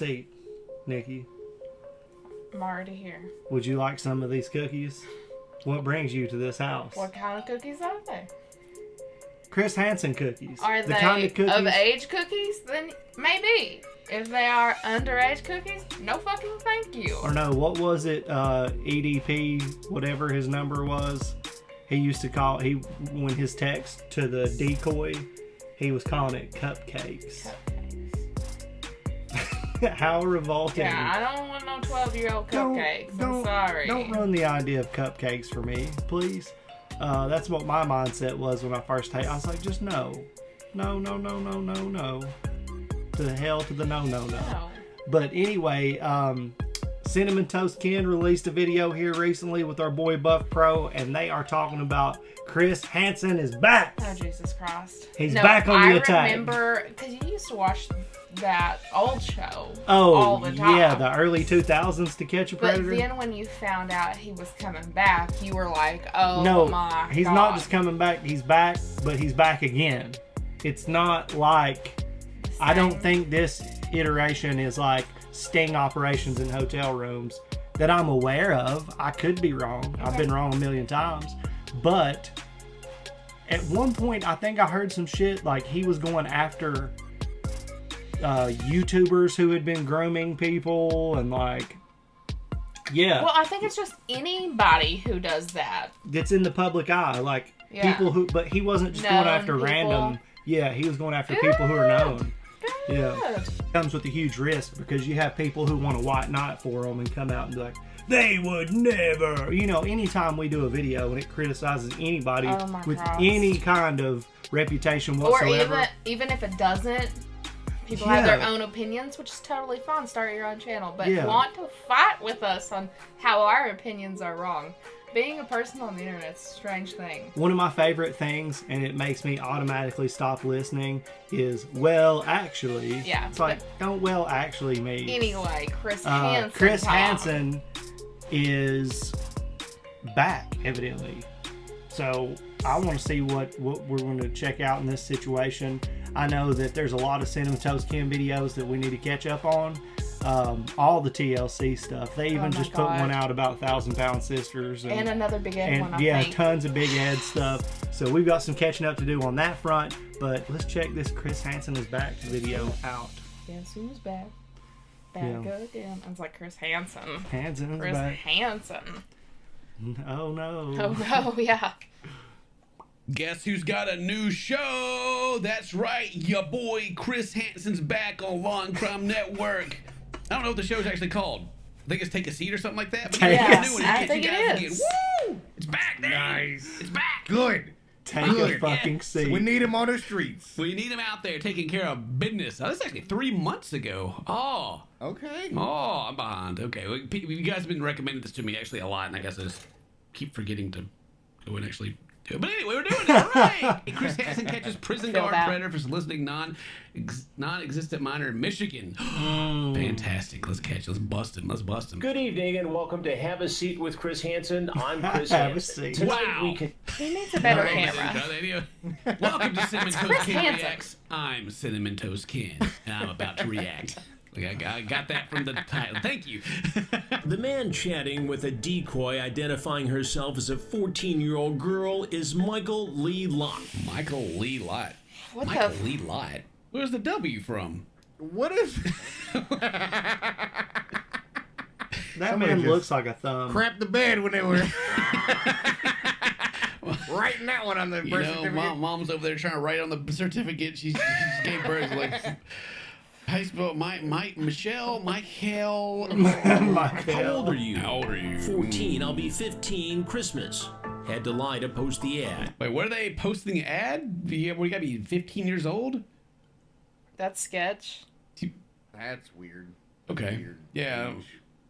seat, Nikki. I'm already here. Would you like some of these cookies? What brings you to this house? What kind of cookies are they? Chris Hansen cookies. Are they kind of cookies, of age cookies? Then maybe. If they are underage cookies, no fucking thank you. Or no, what was it? EDP, whatever his number was. He used to call when his text to the decoy, he was calling it cupcakes. How revolting. Yeah, I don't want no 12-year-old cupcakes. I'm sorry. Don't run the idea of cupcakes for me, please. That's what my mindset was when I first I was like, just no. No. To the hell to the no. But anyway, Cinnamon Toast Ken released a video here recently with our boy buffpro, and they are talking about Chris Hansen is back. Oh, Jesus Christ. He's back on the attack. I remember, because you used to watch that old show all the time. Yeah, the early 2000s To Catch a Predator. But then when you found out he was coming back, you were like, oh no, my God. He's not just coming back, he's back, but he's back again. It's not like, I don't think this iteration is like sting operations in hotel rooms that I'm aware of. I could be wrong. Okay. I've been wrong a million times. But at one point, I think I heard some shit like he was going after YouTubers who had been grooming people and like, yeah. Well, I think it's just anybody who does that. That's in the public eye. Like people who, but he wasn't just going after random. Yeah, he was going after people who are known. Good. Yeah. It comes with a huge risk because you have people who want a white knight for them and come out and be like, they would never. You know, anytime we do a video and it criticizes anybody with any kind of reputation whatsoever. Or even if it doesn't, people have their own opinions, which is totally fine. Start your own channel. But want to fight with us on how our opinions are wrong. Being a person on the internet is a strange thing. One of my favorite things, and it makes me automatically stop listening, is, well, actually. Yeah. It's like, don't well actually me. Anyway, Chris Hansen. Chris Hansen is back, evidently. So I want to see what we're going to check out in this situation. I know that there's a lot of Cinnamon Toast Ken videos that we need to catch up on. All the TLC stuff. They even just put one out about 1,000 Pound Sisters. And another Big Ed one, I think. Tons of Big Ed stuff. So we've got some catching up to do on that front. But let's check this Chris Hansen is back video out. Guess who's back? Back again. It's like Chris Hansen. Hansen is Chris back. Hansen. Oh no. Oh no, yeah. Guess who's got a new show? That's right, your boy Chris Hansen's back on Law and Crime Network. I don't know what the show's actually called. I think it's Take a Seat or something like that. But I think it is. Woo! It's back, Dave. Nice. It's back. Good. Take a fucking seat. We need him on the streets. We need him out there taking care of business. Oh, that's actually 3 months ago. Oh. Okay. Oh, I'm behind. Okay. Well, you guys have been recommending this to me actually a lot, and I guess I just keep forgetting to go and actually do it. But anyway, we're doing it. All right. Chris Hansen catches prison guard predator for soliciting non-existent minor in Michigan. Fantastic. Let's bust him. Let's bust him. Good evening and welcome to Have a Seat with Chris Hansen. I'm Chris Hansen. Wow. He needs a better camera. Welcome to Cinnamon Toast Ken Reacts. I'm Cinnamon Toast Ken, and I'm about to react. I got that from the title. Thank you. The man chatting with a decoy identifying herself as a 14-year-old girl is Michael Lee Lott. Michael Lee Lott. Lee Lott? Where's the W from? What is... That man looks like a thumb. Crap the bed when they were... writing that one on the birth certificate. Mom's over there trying to write on the certificate. She just gave birth like... I spelled Michelle. How old are you? How old are you? 14. I'll be 15 Christmas. Had to lie to post the ad. Wait, what are they posting the ad? We gotta be 15 years old? That's sketch. That's weird. Okay. Weird. Yeah.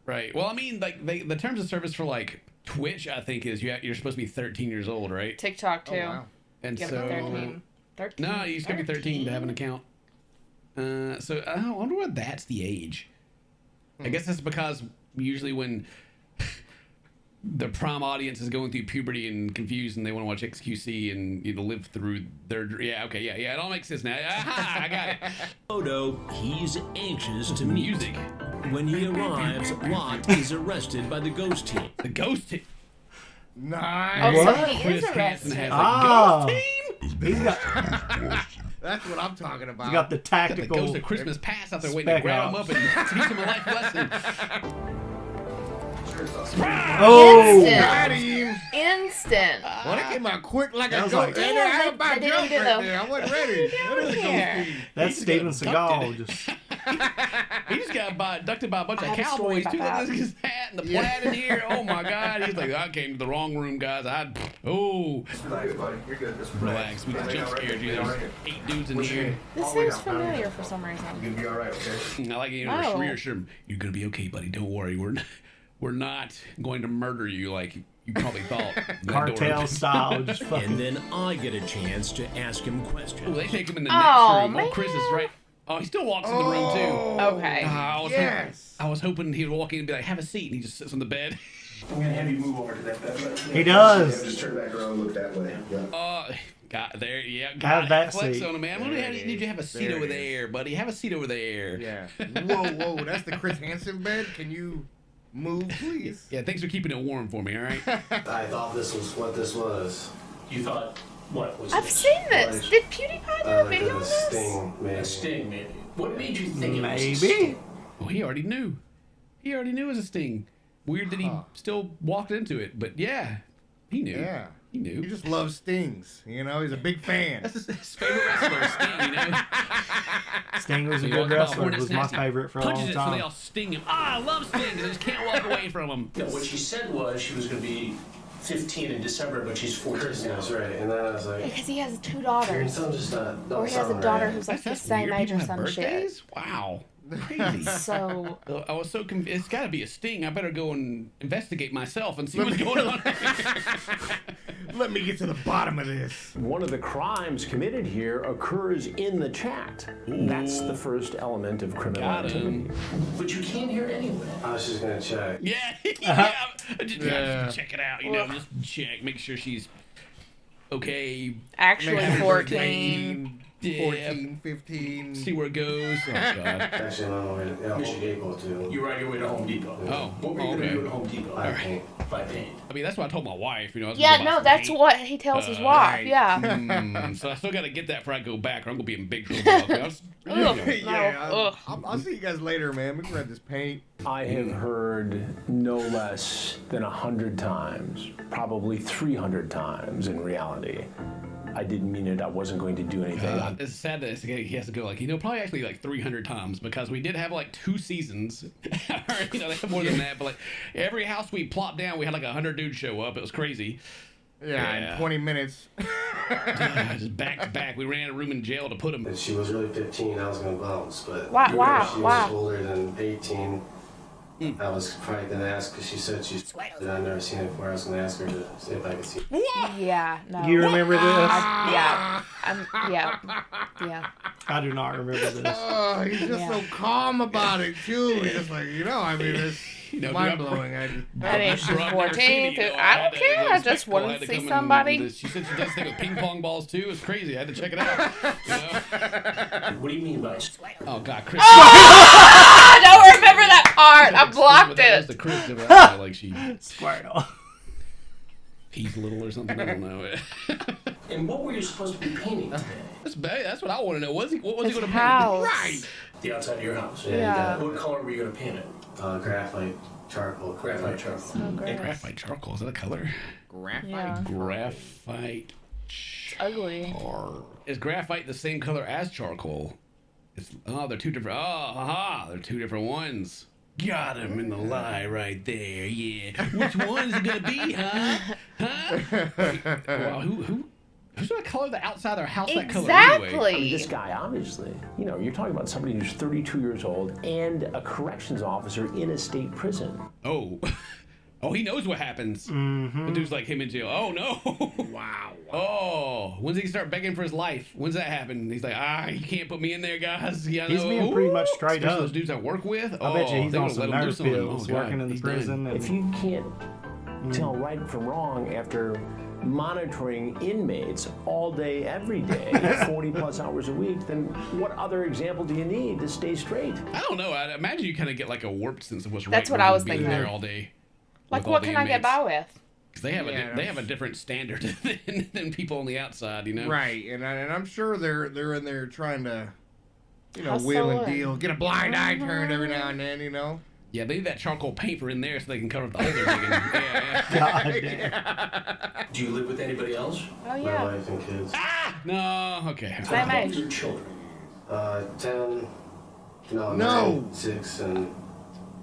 Right. Well, I mean, like the terms of service for like Twitch, I think is you're supposed to be 13 years old, right? TikTok too. Oh, wow. And you gotta be 13. 13. No, you just gotta be 13 to have an account. So I wonder what that's the age. I guess that's because usually when the prom audience is going through puberty and confused, and they want to watch XQC and live through their it all makes sense now. Aha, I got it. Photo, he's anxious to meet. Music. When he arrives, Lot is arrested by the ghost team. The ghost team. Nice. Oh, so What? he is Chris Hansen arrested. has a ghost team. He's got, That's what I'm talking about. he's got the Got the tactical. ghost of Christmas past out there waiting to spec grab him ops. up and teach him a life lesson. Oh! Got him. Instant. Well, that came out quick like a That was ghost. like- And Yeah, I had they about didn't jumped do right the- there. I wasn't ready. That is a here? ghost team. That's He Steven just Seagal. abducted. Just He just got abducted by a bunch I of have a story cowboys too. about Look at his hat and the plaid in here. Oh my God! He's like, I came to the wrong room, guys. Relax, buddy. You're good. Just Relax. We just jump scared you. There's 8 dudes in here. This seems familiar for some You're reason. gonna be all right, okay? I like you Oh. to reassure him. You're gonna be okay, buddy. Don't worry. We're not going to murder you like you probably thought. That door cartel opened. style. Just And fucking. then I get a chance to ask him Oh, questions. they take him in the Oh, next room. Oh, Chris is man. right. Oh, he still walks in the room too. Okay. Yes. I was hoping he'd walk in and be like, "Have a seat," and he just sits on the bed. I'm gonna have you move over to that bed. He does. Yeah, just turn back around and look that way. Yeah. Got there, yeah. Have that flex seat. on him, man. I'm gonna There have, it need you to is. have a seat There over it is. there, buddy. Have a seat over there. Yeah. Whoa. That's the Chris Hansen bed. Can you move, please? Yeah, thanks for keeping it warm for me. All right. I thought this was what this was. You thought, what was I've it? seen this. Did PewDiePie do a video a on this? sting, maybe. A sting, maybe. What made you think it was a Maybe. sting? Well, he already knew. He already knew it was a sting. Weird that he still walked into it, but yeah, he knew. Yeah. He knew. He just loves stings. You know, he's a big fan. That's his favorite wrestler, Sting. You know. Sting was a He good walks about wrestler. Hornet's Was my Nest, he favorite for a punches long it so they all time. sting him. I love Sting. They just can't walk away from him. No, what she said was she was going to be 15 in December, but she's 14 now. That's right. And then I was like, Because he has 2 your daughters. son just not. don't Or he has a sound daughter right. who's like the That's same weird. age People or have some shit. birthdays? Wow. Crazy. So, I was so confused. It's got to be a sting. I better go and investigate myself and see what's going on. Let me get to the bottom of this. One of the crimes committed here occurs in the chat. That's the first element of criminal Got activity. him. But you came here anyway. I was just gonna check. Yeah. Just check it out. You know, just check. Make sure she's okay. actually Maybe 14. 14, 15. See where it goes. Oh, God. Actually, I'm on my way to Home Depot too. You were on your way to Home Depot. Oh, What were you going to okay. do at Home Depot? I think. Buy paint. I mean, that's what I told my wife. You know, I was Yeah, gonna buy no, some that's paint. what he tells his wife. right. Yeah. So I still got to get that before I go back, or I'm gonna be in big trouble. Ugh, Yeah, no, ugh. I'll see you guys later, man. We can rent this paint. I have heard no less than 100 times, probably 300 times in reality. I didn't mean it. I wasn't going to do anything. It's sad that he has to go probably actually like 300 times because we did have like 2 seasons. They have more than that, but like every house we plopped down, we had like 100 dudes show up. It was crazy. Yeah, in 20 minutes. Just back to back. We ran a room in jail to put him. If she was really 15, I was gonna bounce, but Wow, if wow, she was wow. older than 18, I was probably gonna ask because she said she's. And I've never seen it before. I was gonna ask her to see if I could see. Yeah, no. Do you remember this? Yeah. Yeah. I do not remember this. Oh, he's just so calm about it, too. He's just like, I mean, it's mind-blowing. I mean, she's I've never seen 14. it, you know, I don't had to- care. the I just spectacle wanted had to come see in somebody. She said she does things with ping pong balls too. It's crazy. I had to check it out. You know? What do you mean by Oh God, Chris. I don't remember that part. I blocked That was it. the Chris of like she Squirtle. pees little or something. I don't know. And what were you supposed to be painting today? That's bad. That's what I want to know. What was he going to paint? House. Right. The outside of your house? Yeah. What color were you going to paint it? Graphite charcoal. Graphite charcoal. So gross. Graphite charcoal. Is that a color? Graphite. Yeah. Graphite. Ugly. Is graphite the same color as charcoal? They're 2 different. They're 2 different ones. Got him in the lie right there. Yeah. Which one is it gonna be, huh? Well, who's gonna color the outside of their house that color anyway? Exactly. This guy, obviously, you're talking about somebody who's 32 years old and a corrections officer in a state prison. Oh, he knows what happens. The dude's like him in jail. Oh no. Wow. Oh, when's he start begging for his life? When's that happen? He's like, you can't put me in there, guys. Yeah, He's being pretty much straight Especially up. those dudes I work with. I bet you he's they on would've some let him nurse loose on him. pills, Oh, God, working in the he's prison. done. And If you can't tell right from wrong after monitoring inmates all day, every day, 40 plus hours a week, then what other example do you need to stay straight? I don't know. I imagine you kind of get like a warped sense of what's right. That's what I was being thinking. There all day. Like, what can I get by with? Because they have a different standard than people on the outside, you know. Right, and I'm sure they're in there trying to, Hustle wheel and it. deal, get a blind eye turned every now and then, Yeah, they need that charcoal paper in there so they can cover up the hole they're digging. God Do you live with anybody else? Oh, My yeah. wife and kids. No, okay. Same How old age. are your children? 10, No. 9, 6, and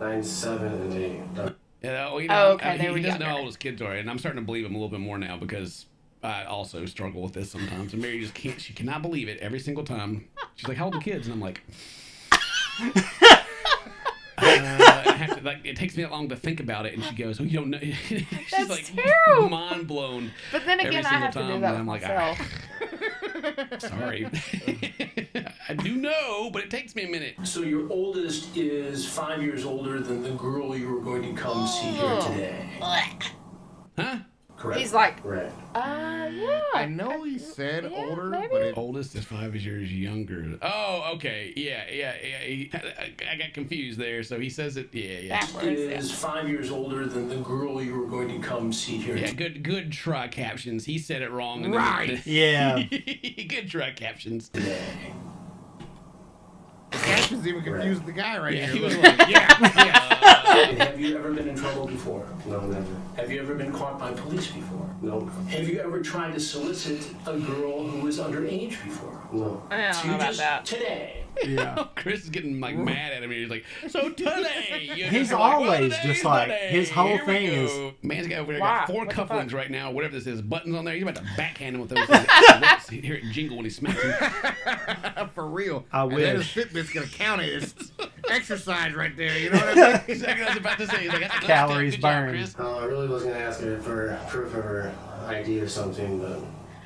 9, 7, and 8. Yeah, well, Oh, okay, they he were doesn't know younger. how old his kids are, and I'm starting to believe him a little bit more now because I also struggle with this sometimes. And Mary just can't. She cannot believe it every single time. She's like, "How old are the kids?" And I'm like, I have to, like, it takes me that long to think about it, and she goes, "Oh, you don't know." She's That's like terrible. mind blown. But then again, I have to do that and I'm with like, myself. sorry. I do know, but it takes me a minute. So your oldest is 5 years older than the girl you were going to come see here today. Huh? Correct. He's like, Right. yeah. I know he said yeah, older, maybe. but Oldest is 5 years younger. Oh, okay. Yeah. I got confused there. So he says it. Yeah. Backwards, Is 5 years older than the girl you were going to come see here. Yeah, good try captions. He said it wrong. And Right. Yeah. Good try captions. Today. the caption's even confused the guy right Yeah, here. he was Look. like, yeah. Have you ever been in trouble before? No, never. Have you ever been caught by police before? Nope. Have you ever tried to solicit a girl who was underage before? No. I don't So know you about just that. today. Yeah. Chris is getting like mad at him. He's like, so today. He's always just like, his whole thing is- Man's got over there Why? got 4 What the cufflinks fuck? right now, whatever this is, buttons on there. He's about to backhand him with those things. Hear it jingle when he smacks him. For real. I And then wish. his Fitbit's gonna count it as exercise right there. You know what I mean? Exactly what I was about to say. He's like, that's a nice Calories good job, burned. Chris. I really was going to ask her for proof of her ID or something, but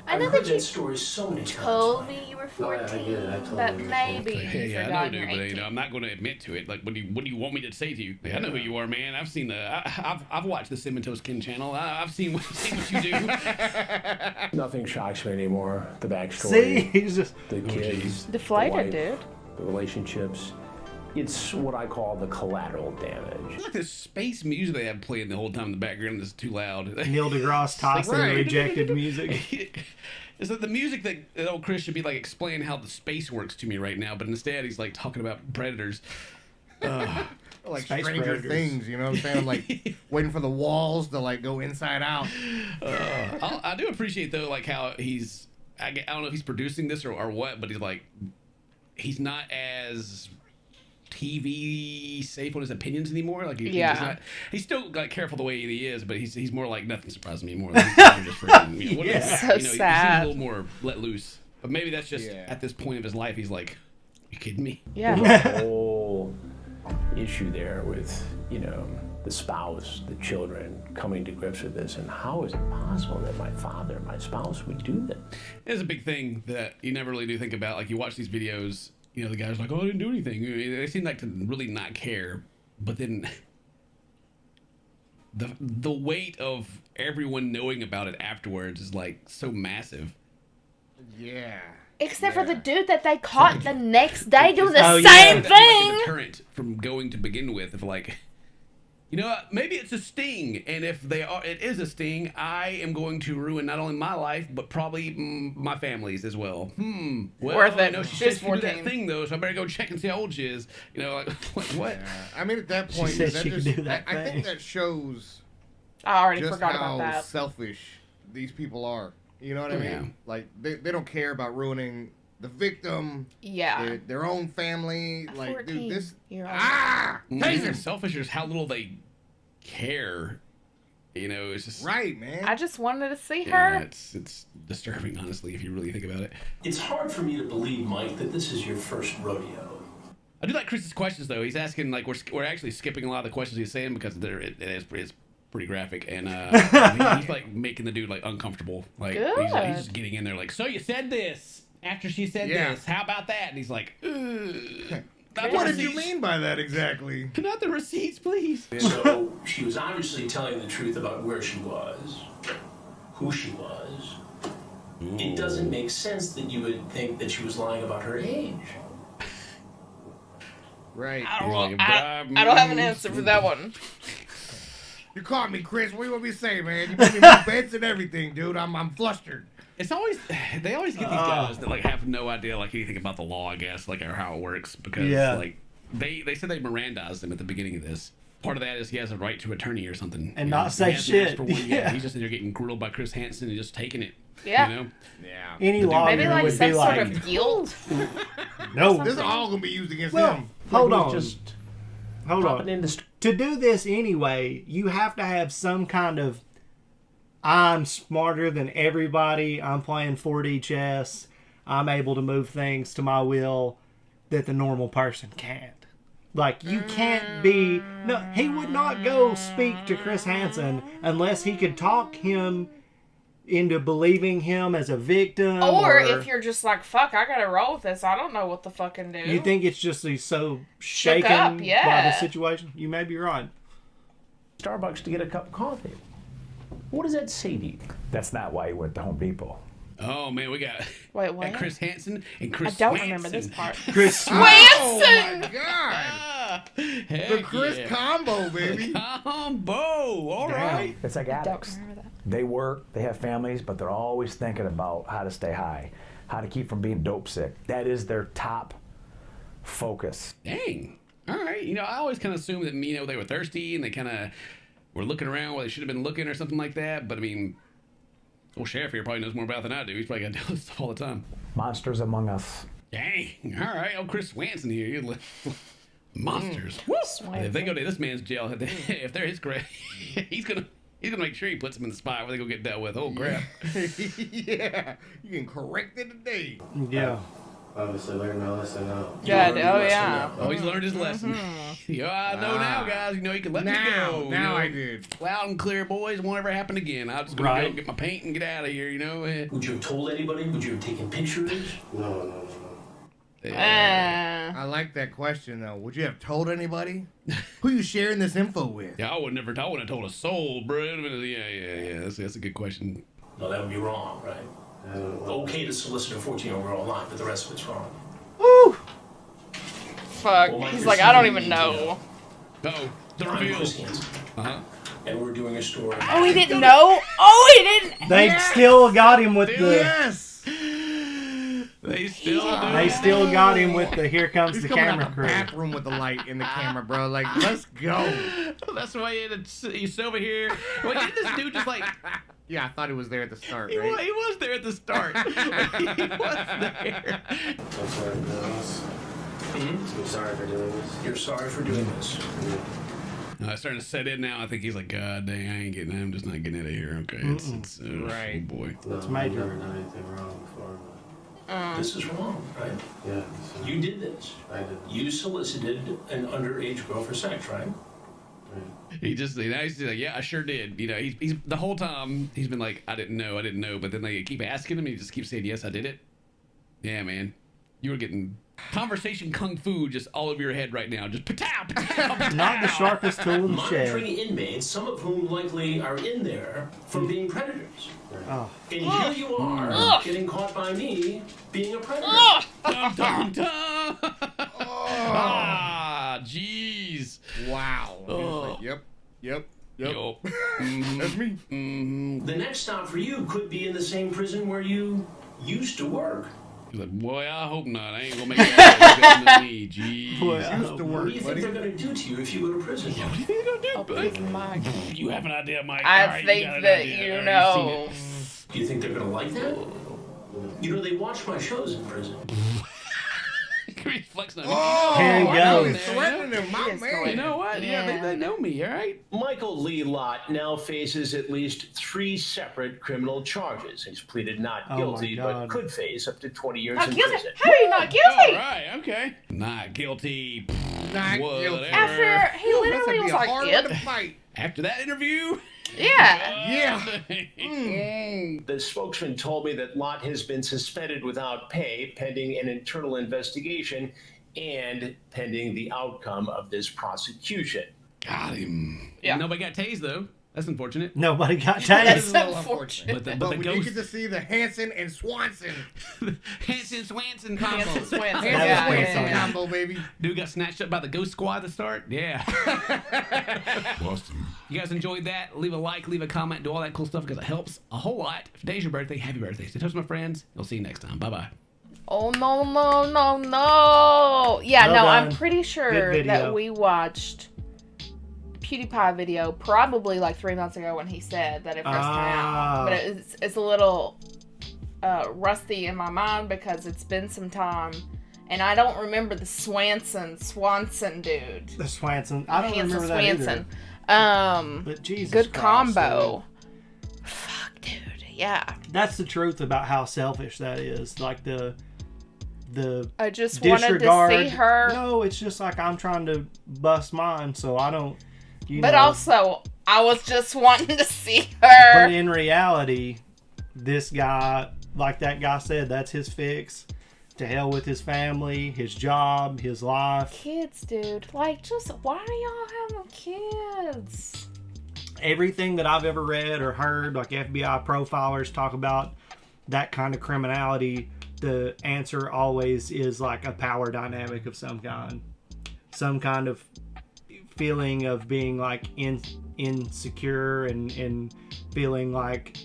I know I've heard that you that story so many times. told me you were No, I 14, get it. I totally but understand. maybe Hey, you yeah, I forgot know, you're dude, but 18. I'm not going to admit to it. Like, what do you want me to say to you? Like, I know who you are, man. I've seen I've watched the Cinnamontoastken channel. I've seen what you do. Nothing shocks me anymore. The See, backstory, he's just the kids, Deflated, the wife, dude. the relationships. It's what I call the collateral damage. Look, this space music they have playing the whole time in the background is too loud. Neil deGrasse Tyson Right. rejected music. It's like the music that old Chris should be like explaining how the space works to me right now, but instead he's like talking about predators. Like Space Stranger Predators. Things, you know what I'm saying? Like waiting for the walls to like go inside out. I do appreciate though, like how he's. I don't know if he's producing this or what, but he's not as TV safe on his opinions anymore. Like he's still like careful the way he is, but he's more like nothing surprises me more. Than just freaking, whatever. So He seems sad. a little more let loose. But maybe that's just Yeah. at this point of his life, he's like, "You kidding me?" Yeah. The whole issue there with, the spouse, the children coming to grips with this, and how is it possible that my spouse would do that? It's a big thing that you never really do think about. Like you watch these videos, the guy's like, "Oh, I didn't do anything." They seem like to really not care, but then the weight of everyone knowing about it afterwards is like so massive. Yeah. Except for the dude that they caught the next day doing the Oh, same yeah. That's like a thing. deterrent from going to begin with. If like, maybe it's a sting, and if it is a sting, I am going to ruin not only my life but probably my family's as well. Well, Worth it. I know she said She's she could do that 14. thing though, so I better go check and see how old she is. Like what? Yeah. I mean, at that point, said that she could just, do that I think thing. that shows I already just forgot how about that. selfish these people are. You know what I mean? Yeah. Like they don't care about ruining the victim, Yeah. their own family. A Like, dude, this 14-year-old. Taser. Selfish is how little they care. It's just right, man. I just wanted to see yeah, her. it's disturbing, honestly, if you really think about it. It's hard for me to believe, Mike, that this is your first rodeo. I do like Chris's questions though. He's asking like we're actually skipping a lot of the questions he's saying because it's pretty graphic, and he's like making the dude like uncomfortable. Like he's just getting in there like, so you said this after she said Yeah. this. How about that? And he's like, ugh. What did you mean by that exactly? Not the receipts, please. So she was obviously telling the truth about where she was, who she was. It doesn't make sense that you would think that she was lying about her age. Right. I don't have an answer for that one. You caught me, Chris. What do you want me to say, man? You made me move beds and everything, dude. I'm flustered. It's always they always get these guys that like have no idea like anything about the law, I guess, like or how it works because like they said they Mirandized him at the beginning of this. Part of that is he has a right to attorney or something, and not say shit. He's just in there getting grilled by Chris Hansen and just taking it. Yeah. You know? Yeah. Any lawyer maybe like would some be sort like, of guilt. no, this is all gonna be used against well, him. Hold on. Just Hold drop on. it in the To do this anyway, you have to have some kind of I'm smarter than everybody. I'm playing 4D chess. I'm able to move things to my will that the normal person can't. Like, you can't be... No, he would not go speak to Chris Hansen unless he could talk him into believing him as a victim. Or if you're just like, fuck, I gotta roll with this. I don't know what to fucking do. You think it's just he's so shaken up, by yeah. the situation? You may be right. Starbucks to get a cup of coffee. What does that say to you? That's not why he went to Home Depot. Oh man, we got Wait, what? Chris Hansen and Chris. I don't Swanson. remember this part. Chris Swanson! Oh my god! The Chris yeah. combo, baby. Combo. All right. It's like Don't addicts. remember that. They work, they have families, but they're always thinking about how to stay high, how to keep from being dope sick. That is their top focus. Dang. All right. You know, I always kind of assumed that they were thirsty and they kind of were looking around where they should have been looking or something like that. But I mean, old Sheriff here probably knows more about than I do. He's probably got to do this stuff all the time. Monsters among us. Dang. All right. Oh, Chris Swanson here. Monsters. If they go to this man's jail, if they're his grave, he's gonna make sure he puts them in the spot where they go get dealt with. Oh crap. Yeah, you can correct it today. Yeah. Obviously learned my lesson now. Good. Oh, yeah. Oh, he's learned his lesson. Yeah, I know now, guys. You know, you can let me go. Now I did. Loud and clear, boys. Won't ever happen again. I'm just gonna go get my paint and get out of here. You know. Would you have told anybody? Would you have taken pictures? No. I like that question though. Would you have told anybody? Who you sharing this info with? Yeah, I would have told a soul, bro. Yeah. That's a good question. No, that would be wrong, right? Okay to solicit a 14-year-old online, but the rest of it's wrong. Woo! Fuck. Well, He's like, I don't even know. Oh, the I'm reveal. Chris Hansen, and we're doing a story. Oh, he didn't know? Oh, he didn't. They still got him with the... Yes. They still do. They still got him with the here comes He's the coming camera out the crew. bathroom with the light in the camera, bro. Like, let's go. That's why he's over here. Well, didn't this dude just like... Yeah, I thought he was there at the start, He right? was there at the start. He was there. I'm sorry for doing this. I'm sorry for doing this. You're sorry for doing this. No, it's starting to set in now. I think he's like, God dang, I'm just not getting out of here. Okay, it's right. Oh boy. No, It's major. I've never done anything wrong before. This is wrong, right? Yeah. You did this. I did. You solicited an underage girl for sex, right? He just, he's like, yeah, I sure did. You know, he's the whole time he's been like, I didn't know. But then they keep asking him, and he just keeps saying, yes, I did it. Yeah, man, you were getting conversation kung fu just all over your head right now. Just patow, patow. Not the sharpest tool in the Monitoring shed. inmates, some of whom likely are in there from being predators. Oh. And here you are, getting caught by me being a predator. Dum, dum, dum. Ah, jeez. Wow. He was like, yep. Yup. That's me. The next stop for you could be in the same prison where you used to work. He's like, boy, I hope not. I ain't gonna make that happen to me. Jeez. Boy, Used to What work, do you think buddy. they're going to do to you if you go to prison? What do you think they're gonna do, Oh, bud? please, Mike. You have an idea, Mike. All I right, think got an that idea. you All right, know. you've seen it. Do you think they're going to like that? You know, they watch my shows in prison. He's flexing on Oh, Here he I know goes. he's threatening him, my is man. You know what? Yeah, they know me, all right? Michael Lee Lott now faces at least 3 separate criminal charges. He's pleaded not Oh, guilty, my but God. could face up to 20 years Not in guilty. prison. How are you not guilty? All right, okay. Not guilty. Not Whatever. guilty. After he That's literally gonna was be a like, hard yep. one to fight. After that interview? Yeah. Yeah. The spokesman told me that Lott has been suspended without pay pending an internal investigation and pending the outcome of this prosecution. Got him. Yeah. Nobody got tased, though. That's unfortunate. Nobody got That's tased. unfortunate. But But the we ghost... did get to see the Hansen and Swanson. Hansen Swanson combo. Hansen Swanson. Hansen Yeah, Swanson yeah. combo, baby. Dude got snatched up by the ghost squad to start? Yeah. Awesome. You guys enjoyed that? Leave a like, leave a comment, do all that cool stuff because it helps a whole lot. If today's your birthday, happy birthday. Stay in touch with my friends. We'll see you next time. Bye-bye. Oh, no. Yeah, Well I'm done. pretty Good sure video. that we watched PewDiePie video probably like 3 months ago when he said that it first came out. But it's a little rusty in my mind because it's been some time. And I don't remember the Swanson dude. The Swanson. I don't remember that Swanson. either. But Jesus Good Christ, combo. Fuck, dude. Yeah. That's the truth about how selfish that is. Like the I just wanted to disregard. see her. No, it's just like I'm trying to bust mine, so I don't. But also, I was just wanting to see her. But in reality, this guy, like that guy said, that's his fix. To hell with his family, his job, his life. Kids, dude. Like, just why do y'all have kids? Everything that I've ever read or heard, like FBI profilers talk about that kind of criminality, the answer always is like a power dynamic of some kind. Some kind of feeling of being like insecure and feeling like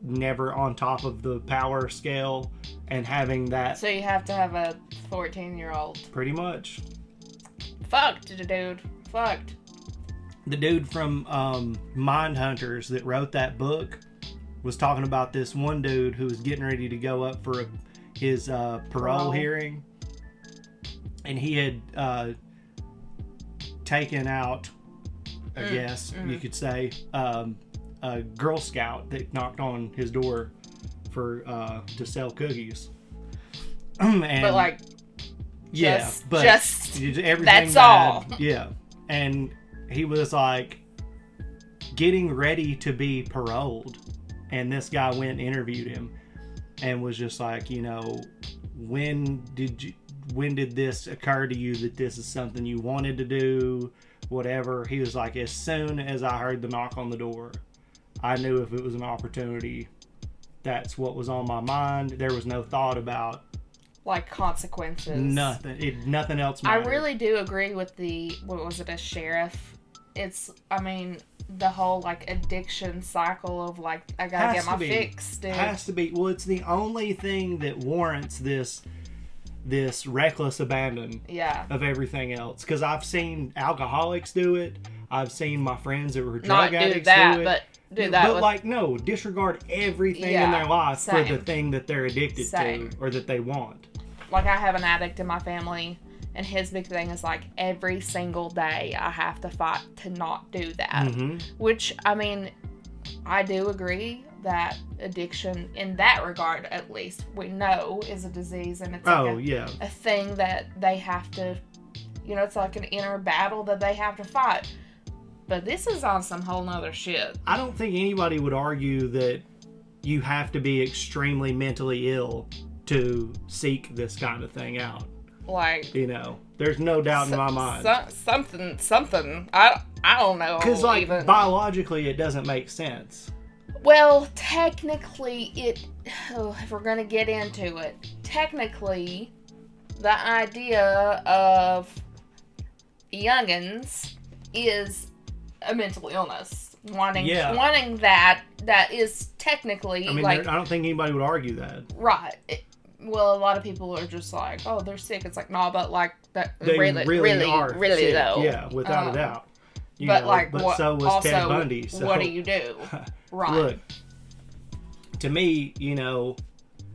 never on top of the power scale and having that. So you have to have a 14-year-old. Pretty much. Fucked, dude. Fucked. The dude from Mindhunters that wrote that book was talking about this one dude who was getting ready to go up for his parole hearing, and he had taken out, I guess you could say, a Girl Scout that knocked on his door for to sell cookies. And, but like, just everything that's bad. all. Yeah, and he was like getting ready to be paroled, and this guy went and interviewed him, and was just like, you know, when did this occur to you that this is something you wanted to do? Whatever. He was like, as soon as I heard the knock on the door, I knew if it was an opportunity, that's what was on my mind. There was no thought about like consequences. Nothing. Nothing else mattered. I really do agree with what was it, a sheriff? I mean, the whole like addiction cycle of like, I gotta get my fix, dude. Has to be. Well, it's the only thing that warrants this reckless abandon of everything else. Because I've seen alcoholics do it. I've seen my friends that were drug addicts do it. But do that. But like, no, disregard everything in their life for the thing that they're addicted to or that they want. Like, I have an addict in my family, and his big thing is like, every single day I have to fight to not do that. Mm-hmm. Which, I mean, I do agree that addiction, in that regard at least, we know is a disease, and it's like a thing that they have to, you know, it's like an inner battle that they have to fight. But this is on some whole nother shit. I don't think anybody would argue that you have to be extremely mentally ill to seek this kind of thing out. Like, you know, there's no doubt in my mind. Something. I don't know. Because like biologically, it doesn't make sense. Well, technically, if we're gonna get into it, technically, the idea of youngins is a mental illness. Wanting that is technically. I mean, like, I don't think anybody would argue that. Right. Well, a lot of people are just like, oh, they're sick. It's like, no, but like that they really are sick. Though. Yeah, without a doubt. But so was Ted Bundy. So what do you do? Right. Look, to me, you know,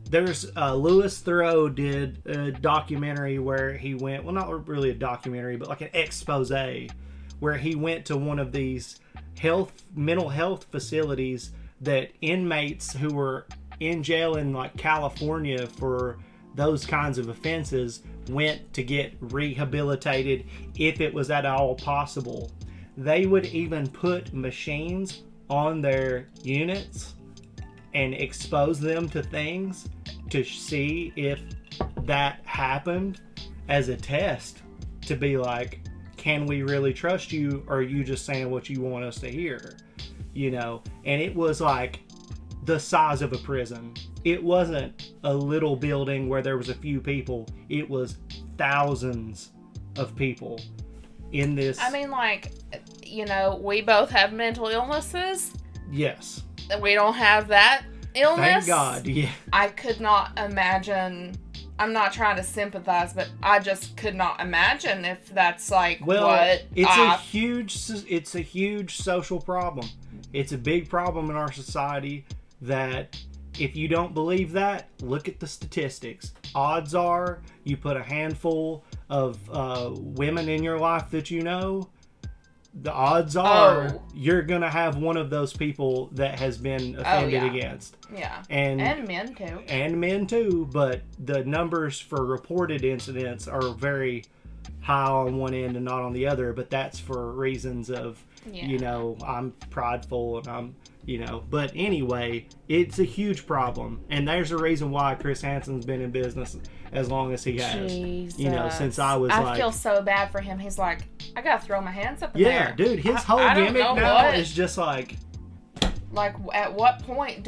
there's Louis Theroux did a documentary where he went, well, not really a documentary, but like an expose where he went to one of these mental health facilities that inmates who were in jail in like California for those kinds of offenses went to get rehabilitated if it was at all possible. They would even put machines on their units and expose them to things to see if that happened. as a test to be like, can we really trust you, or are you just saying what you want us to hear? You know, and it was like the size of a prison. It wasn't a little building where there was a few people. It was thousands of people in this. I mean, like, you know, we both have mental illnesses. Yes. We don't have that illness. Thank God, yeah. I could not imagine. I'm not trying to sympathize, but I just could not imagine if that's like what. It's a huge social problem. It's a big problem in our society that if you don't believe that, look at the statistics. Odds are you put a handful of women in your life that you know, the odds are you're going to have one of those people that has been offended against. Yeah. And men too. And men too, but the numbers for reported incidents are very high on one end and not on the other, but that's for reasons of, you know, I'm prideful and I'm, you know, but anyway, it's a huge problem. And there's a reason why Chris Hansen's been in business as long as he has. Jesus. You know, since I feel so bad for him. He's like, I gotta throw my hands up in there. Yeah, dude, his whole gimmick now is just like at what point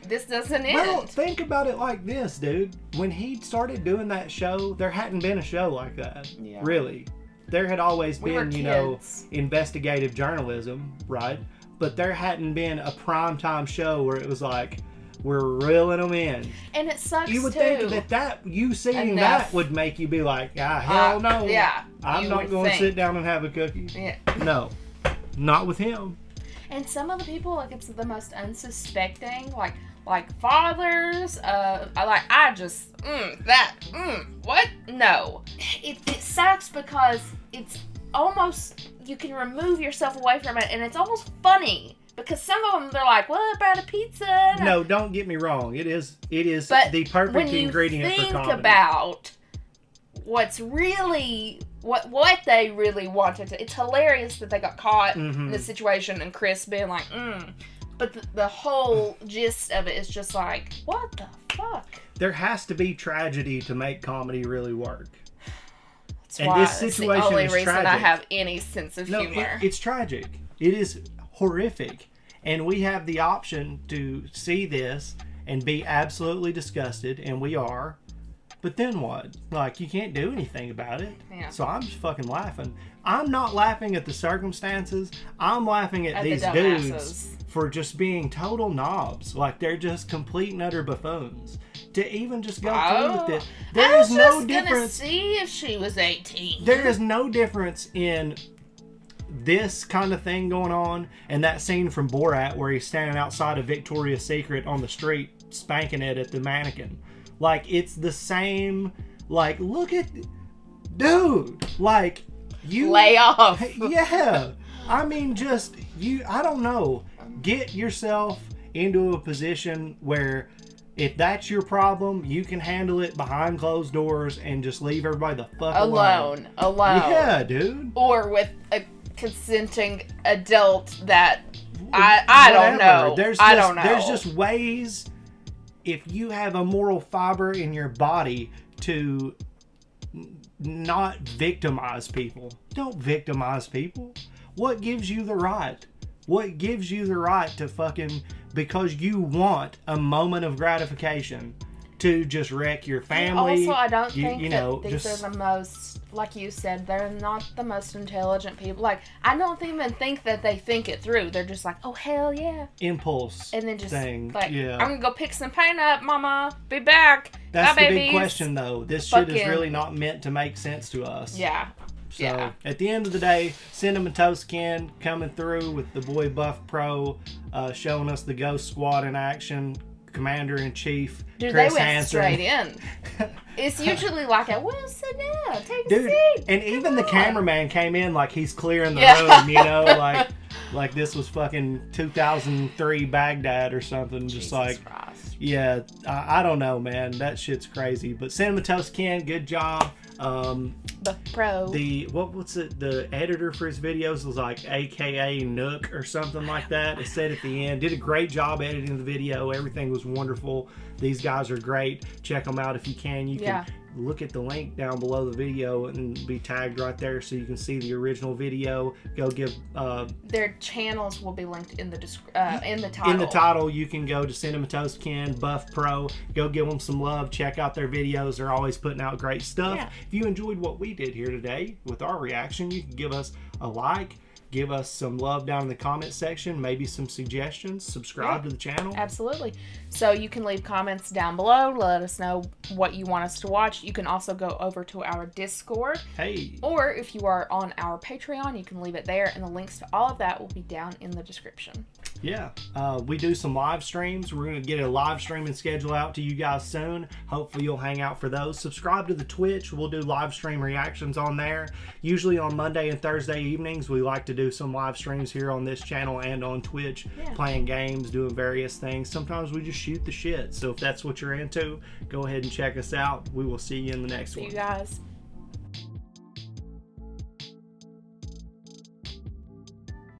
this doesn't end? Well, think about it like this, dude. When he started doing that show, there hadn't been a show like that. Yeah. Really. There had always been, you know, investigative journalism, right? But there hadn't been a primetime show where it was like, we're reeling them in. And it sucks, you would think that you seeing that would make you be like, hell no. Yeah. I'm not going to sit down and have a cookie. Yeah. No. Not with him. And some of the people, like, it's the most unsuspecting, like fathers, what? No. It sucks because it's almost, you can remove yourself away from it, and it's almost funny. Because some of them, they're like, what about a pizza? No, don't get me wrong. It is the perfect ingredient for comedy. When you think about what's really, what they really wanted to, it's hilarious that they got caught in this situation and Chris being like, But the whole gist of it is just like, what the fuck? There has to be tragedy to make comedy really work. That's the only reason tragic. I have any sense of humor. It's tragic. It is horrific. And we have the option to see this and be absolutely disgusted, and we are. But then what? Like, you can't do anything about it. Yeah. So I'm just fucking laughing. I'm not laughing at the circumstances. I'm laughing at these dudes for just being total knobs. Like, they're just complete and utter buffoons. To even just go through with it. There is no difference. I was just gonna see if she was 18. There is no difference in this kind of thing going on and that scene from Borat where he's standing outside of Victoria's Secret on the street spanking it at the mannequin. Like, it's the same. Like, look at, dude, like, you lay off. Yeah. I mean, just I don't know, get yourself into a position where if that's your problem, you can handle it behind closed doors and just leave everybody the fuck alone. Yeah, dude. Or with a consenting adult that I don't know. I don't know. There's just ways, if you have a moral fiber in your body, to not victimize people. Don't victimize people. What gives you the right? What gives you the right to fucking, because you want a moment of gratification, to just wreck your family? And also, I don't think these are the most, like you said, they're not the most intelligent people. Like, I don't even think that they think it through. They're just like, oh, hell yeah. Impulse. And then just thing. Like, yeah. I'm going to go pick some paint up, mama. Be back. That's Bye, the babies. big question, though. This shit is really not meant to make sense to us. Yeah. So, at the end of the day, cinnamontoastken coming through with the boy buffpro, showing us the Ghost Squad in action, Commander-in-Chief, Dude, Chris they went Hansen. Straight in. It's usually like well, sit down, take a seat. And even the cameraman came in like he's clearing the room, you know, like this was fucking 2003 Baghdad or something. Just like, Christ. Yeah, I don't know, man. That shit's crazy. But cinnamontoastken, good job. buffpro. What's it? The editor for his videos was like AKA Nook or something like that. It said at the end, did a great job editing the video. Everything was wonderful. These guys are great. Check them out if you can. You can look at the link down below the video and be tagged right there so you can see the original video. Go give their channels will be linked in the in the title. In the title, you can go to cinnamontoastken, buffpro. Go give them some love. Check out their videos. They're always putting out great stuff. Yeah. If you enjoyed what we did here today with our reaction, you can give us a like. Give us some love down in the comment section, maybe some suggestions. Subscribe to the channel. Absolutely. So you can leave comments down below. Let us know what you want us to watch. You can also go over to our Discord. Hey. Or if you are on our Patreon, you can leave it there, and the links to all of that will be down in the description. Yeah, we do some live streams. We're going to get a live streaming schedule out to you guys soon. Hopefully you'll hang out for those. Subscribe to the Twitch. We'll do live stream reactions on there. Usually on Monday and Thursday evenings, we like to do some live streams here on this channel and on Twitch, playing games, doing various things. Sometimes we just shoot the shit. So if that's what you're into, go ahead and check us out. We will see you in the next one. See you guys.